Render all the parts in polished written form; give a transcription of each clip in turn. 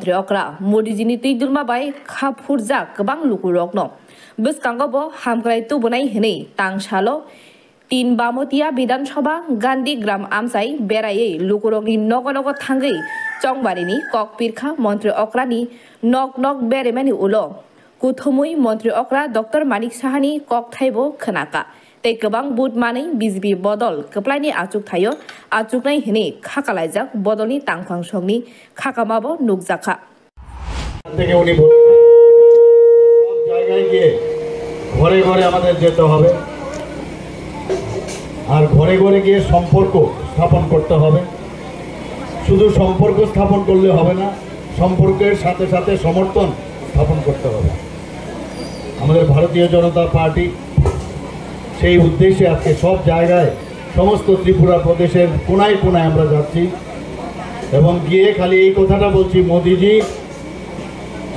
मन्त्री अक्रा मोदीजीनि तैदुलमा बाय खाफुरजा गोबां लुकुरक न बिस्कांगबो हामग्राय तुबनाय हनै तांसालो तीन बामतिया विधानसभा गांधीग्राम आमसाय बेरायै लुकुरकनि नग नग थांगै चंबारिनि ककपिरखा मन्त्री अक्रानि नक नक बेरेमानि उलो कुथुमुय मन्त्री अक्रा डॉक्टर मानिक साहानि ककथायबो खोनाका तै गोबां बुट मानै बिजेपि बदल कप्लायनि आचुक थायो आचुकनाय हनै खाकालायजाक बदलनि तांफां संनि खाकामाबो नुकजाखा থেকে উনি সব জায়গায় গিয়ে ঘরে ঘরে আমাদের যেতে হবে আর ঘরে ঘরে গিয়ে সম্পর্ক স্থাপন করতে হবে শুধু সম্পর্ক স্থাপন করলে হবে না সম্পর্কের সাথে সাথে সমর্থন স্থাপন করতে হবে আমাদের ভারতীয় জনতা পার্টি সেই উদ্দেশ্যে আজকে সব জায়গায় সমস্ত ত্রিপুরা প্রদেশের কোনায় কোনায় আমরা যাচ্ছি এবং গিয়ে খালি এই কথাটা বলছি মোদিজি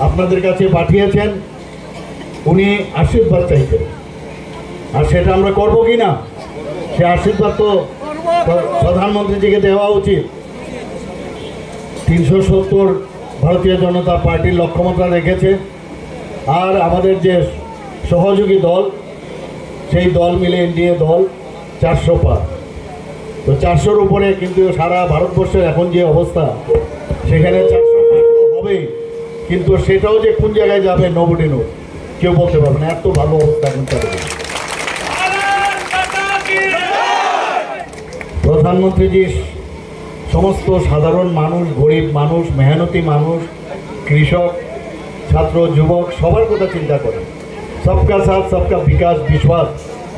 আপনাদের কাছে পাঠিয়েছেন উনি আশীর্বাদ চাইছেন আর সেটা আমরা করব কি না সে আশীর্বাদ তো প্রধানমন্ত্রীজিকে দেওয়া উচিত 370 ভারতীয় জনতা পার্টির লক্ষ্যমাত্রা রেখেছে আর আমাদের যে সহযোগী দল সেই দল মিলে এনডিএ দল 400 পার তো 400-র উপরে কিন্তু সারা ভারতবর্ষের এখন যে অবস্থা সেখানে 400 পার তো হবেই কিন্তু সেটাও যে কোন জায়গায় যাবে নোবডি নো কেউ বলতে পারবে না এত ভালো অবস্থা এখন চলছে প্রধানমন্ত্রীজি সমস্ত সাধারণ মানুষ গরিব মানুষ মেহনতি মানুষ কৃষক ছাত্র যুবক সবার কথা চিন্তা করে সবকা সাথ সবকা বিকাশ বিশ্বাস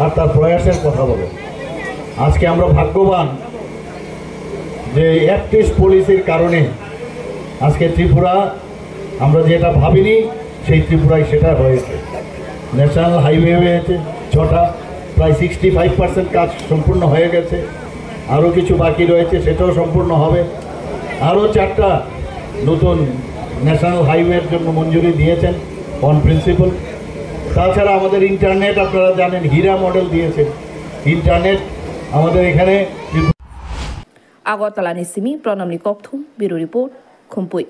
আর তার প্রয়াসের কথা বলে আজকে আমরা ভাগ্যবান যে অ্যাক্টিভ পলিসির কারণে আজকে ত্রিপুরা আমরা যেটা ভাবিনি সেই ত্রিপুরায় সেটা হয়েছে ন্যাশনাল হাইওয়ে হয়েছে 6টা প্রায় 65% কাজ সম্পূর্ণ হয়ে গেছে আরও কিছু বাকি রয়েছে সেটাও সম্পূর্ণ হবে আরও 4টা নতুন ন্যাশনাল হাইওয়ের জন্য মঞ্জুরি দিয়েছেন অন প্রিন্সিপাল তাছাড়া আমাদের ইন্টারনেট আপনারা জানেন হীরা মডেল দিয়েছেন ইন্টারনেট আমাদের এখানে আগরতলা নিসিমি প্রণামনি ককথুম ব্যুরো রিপোর্ট খুমপুই।